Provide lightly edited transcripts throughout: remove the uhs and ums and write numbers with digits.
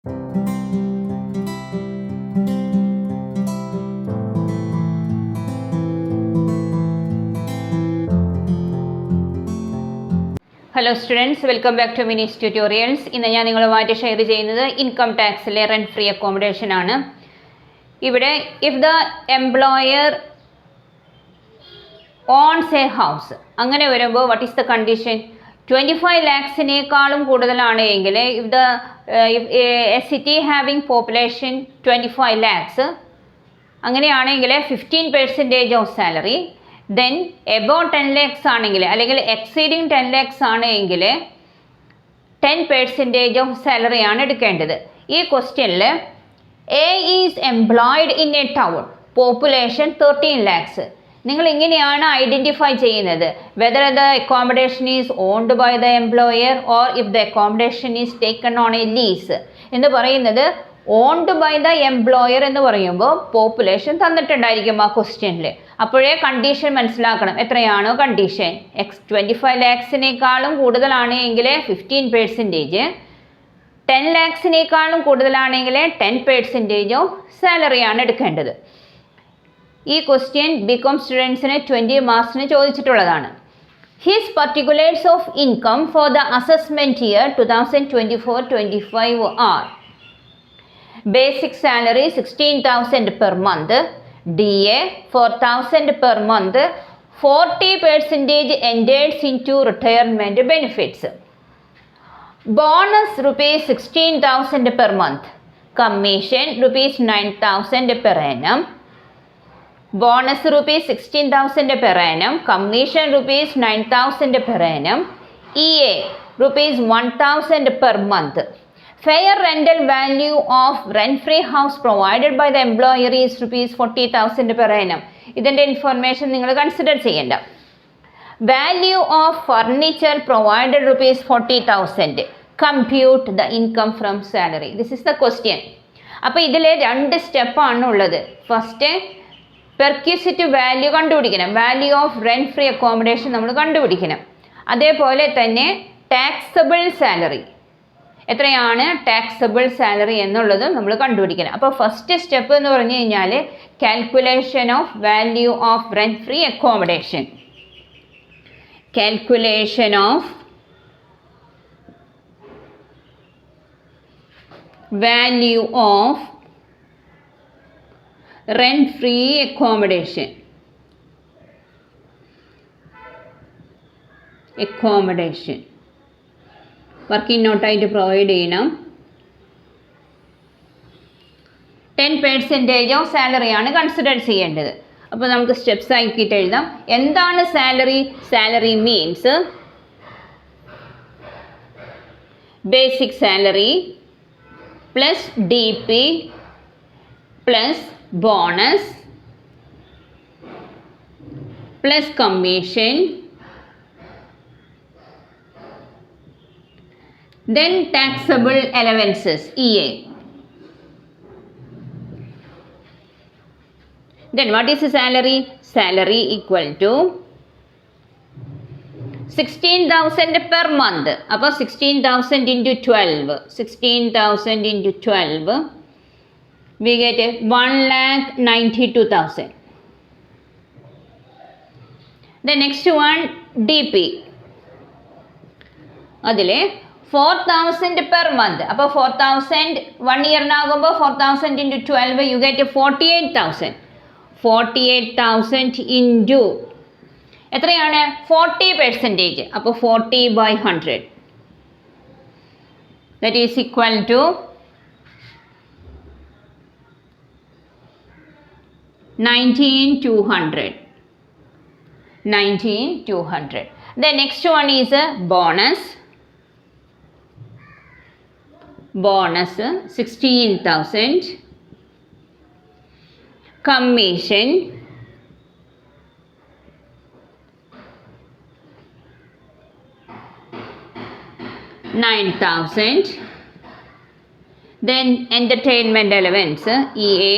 Hello students, welcome back to Mini's tutorials. ഇന്ന് ഞാൻ നിങ്ങളുമായിട്ട് ഷെയർ ചെയ്യുന്നത് ഇൻകം ടാക്സിലെ റെൻറ്റ് ഫ്രീ അക്കോമഡേഷൻ ആണ്. ഇവിടെ if the employer owns a house, അങ്ങനെ വരുമ്പോൾ what is the condition? 25 lakhs കൂടുതലാണ് എങ്കിൽ if the a city having population 25 lakhs അങ്ങനെയാണെങ്കിൽ 15% of salary. Then above 10 lakhs ആണെങ്കിൽ അല്ലെങ്കിൽ എക്സീഡിങ് 10 lakhs ആണ് എങ്കിൽ 10% ഓഫ് സാലറിയാണ് എടുക്കേണ്ടത്. ഈ ക്വസ്റ്റ്യനിൽ A is employed in a town, population 13 lakhs. നിങ്ങൾ ഇങ്ങനെയാണ് ഐഡൻറ്റിഫൈ ചെയ്യുന്നത്, whether the accommodation is owned by the employer or if the accommodation is taken on a lease. എന്ന് പറയുന്നത് ഓൺഡ് ബൈ ദ എംപ്ലോയർ എന്ന് പറയുമ്പോൾ പോപ്പുലേഷൻ തന്നിട്ടുണ്ടായിരിക്കും ആ ക്വസ്റ്റ്യനിൽ. അപ്പോഴേ കണ്ടീഷൻ മനസ്സിലാക്കണം. എത്രയാണോ കണ്ടീഷൻ? 25 lakhs കൂടുതലാണ് എങ്കിൽ 15%, 10 lakhs കൂടുതലാണെങ്കിൽ 10% ഓഫ് സാലറിയാണ് എടുക്കേണ്ടത്. ഈ ക്വസ്റ്റ്യൻ ബികോം സ്റ്റുഡൻസിന് 20 മാർക്സിന് ചോദിച്ചിട്ടുള്ളതാണ്. His particulars of income for the assessment year 2024-25 are: basic salary 16,000 per month, DA 4,000 per month, 40% enters into retirement benefits, bonus rupees 16,000 per month, commission rupees 9,000 per annum, bonus rupees 16,000 per annum, commission rupees 9,000 per annum, EA rupees 1,000 per month. Fair rental value of rent-free house provided by the employer is rupees 40,000 per annum. ഇതിൻ്റെ information നിങ്ങൾ consider ചെയ്യേണ്ട. Value of furniture provided rupees 40,000. Compute the income from salary. This is the question. അപ്പോൾ ഇതിൽ 2 സ്റ്റെപ്പാണ് ഉള്ളത്. First perquisite value കണ്ടുപിടിക്കണം, value of rent free accommodation നമ്മൾ കണ്ടുപിടിക്കണം. അതേപോലെ തന്നെ ടാക്സബിൾ സാലറി, എത്രയാണ് ടാക്സബിൾ സാലറി എന്നുള്ളത് നമ്മൾ കണ്ടുപിടിക്കണം. അപ്പോൾ ഫസ്റ്റ് സ്റ്റെപ്പ് എന്ന് പറഞ്ഞു കഴിഞ്ഞാൽ calculation of value of rent free accommodation. Calculation of value of rent free accommodation. Working നോട്ടായിട്ട് provide ചെയ്യണം. 10% ഓഫ് സാലറിയാണ് കൺസിഡർ ചെയ്യേണ്ടത്. അപ്പോൾ നമുക്ക് സ്റ്റെപ്സ് ആക്കിയിട്ട് എഴുതാം. എന്താണ് salary? Salary means basic salary plus DP plus bonus plus commission, then taxable allowances EA. Then what is the salary? Salary equal to 16,000 per month. അപ്പോൾ 16,000 into 12, 16,000 into 12 we get 1,92,000. The next one DP, അതിൽ 4,000 per month. അപ്പോൾ 4,000 1 ഇയറിനാകുമ്പോൾ 4,000 into 12 you get 48,000. 48,000 into എത്രയാണ്? 40%. അപ്പോൾ 40/100 that is equal to 19,200. 19,200. The next one is a bonus. Bonus 16,000, commission 9,000, then entertainment allowance EA,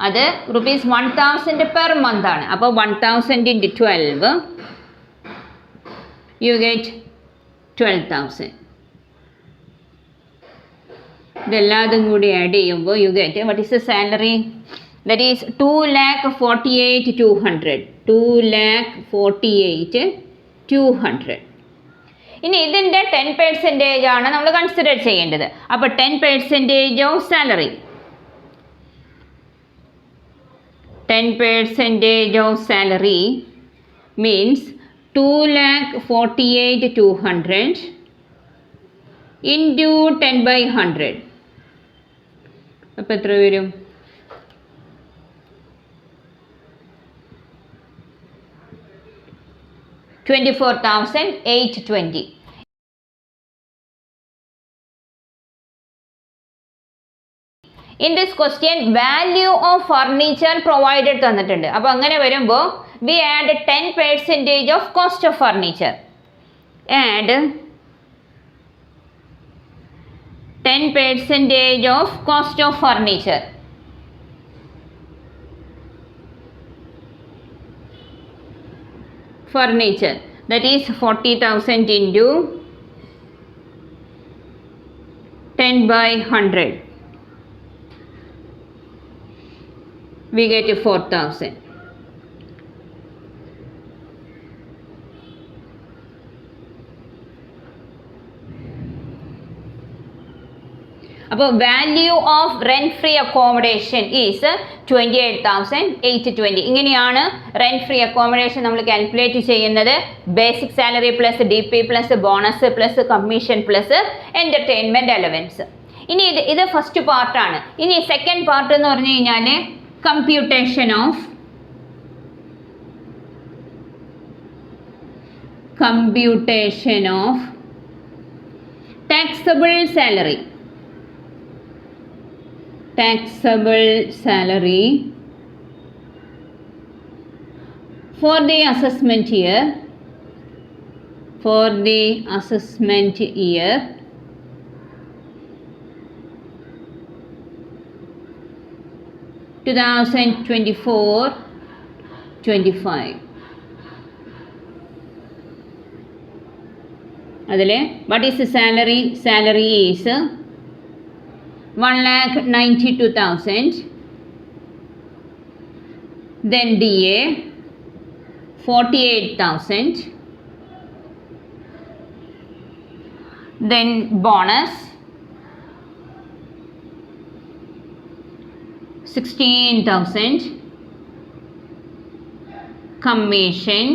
അത് rupees 1,000 per month ആണ്. അപ്പോൾ 1,000 into 12 you get 12,000. ഇതെല്ലാതും കൂടി add ചെയ്യുമ്പോൾ you get what is the salary? That is 2,48,200. 2,48,200. ഇനി ഇതിൻ്റെ 10% ആണ് നമ്മൾ consider ചെയ്യേണ്ടത്. അപ്പോൾ 10% of salary, 10% of salary means 2,48,200 into 10/100. അപ്പോൾ എത്ര വരും? 24,820. In this question, value of furniture provided തന്നിട്ടുണ്ട്. അപ്പോൾ അങ്ങനെ വരുമ്പോൾ we add 10% of cost of furniture. Add 10% of cost of furniture. Furniture, that is 40,000 into 10/100. We get 4,000. അപ്പോൾ value of rent free accommodation is 28,820. ഇങ്ങനെയാണ് rent free accommodation നമ്മൾ calculate ചെയ്യുന്നത്. Basic salary plus DP plus bonus plus commission plus entertainment allowance. ഇനി ഇത് first പാർട്ടാണ്. ഇനി second part എന്ന് പറഞ്ഞു കഴിഞ്ഞാൽ computation of taxable salary. Taxable salary for the assessment year. For the assessment year 2024-25. അതിൽ what is the salary? Salary is 1,92,000. Then DA 48,000. Then bonus 16,000. Commission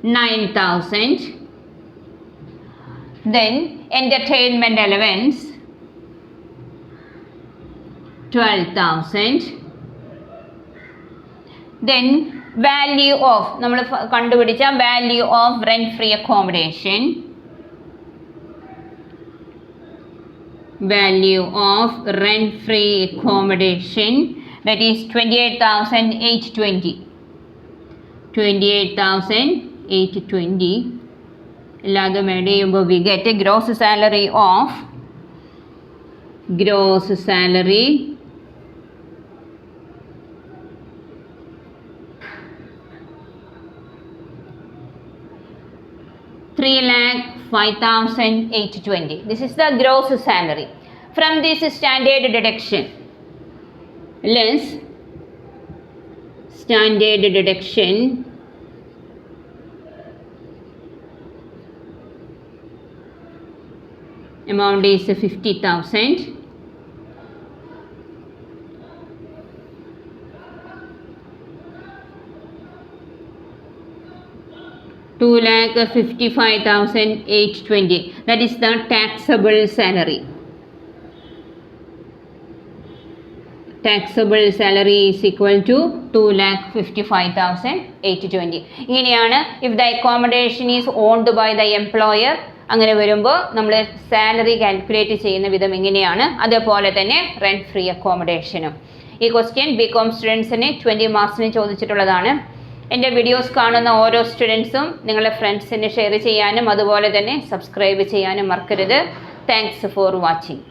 9,000. Then entertainment allowance 12,000. Then value of നമ്മൾ കണ്ടുപിടിച്ച value of rent free accommodation. Value of rent free accommodation, that is 28,820. 28,820. എല്ലാതും add ചെയ്യുമ്പോൾ we get a gross salary of gross salary $3,05,820. This is the gross salary. From this standard deduction, less standard deduction amount is 50,000. $2,55,820. That is the taxable salary. Taxable salary is equal to 2,55,820. ഇങ്ങനെയാണ് if the accommodation is owned by the employer. അങ്ങനെ വരുമ്പോൾ നമ്മൾ salary calculate ചെയ്യുന്ന വിധം ഇങ്ങനെയാണ്. അതേപോലെ തന്നെ rent free അക്കോമഡേഷനും. ഈ ക്വസ്റ്റ്യൻ BCom സ്റ്റുഡൻസിന് 20 മാർക്സിന് ചോദിച്ചിട്ടുള്ളതാണ്. എൻ്റെ വീഡിയോസ് കാണുന്ന ഓരോ സ്റ്റുഡൻസും നിങ്ങളുടെ ഫ്രണ്ട്സിന് ഷെയർ ചെയ്യാനും അതുപോലെ തന്നെ സബ്സ്ക്രൈബ് ചെയ്യാനും മറക്കരുത്. Thanks for watching.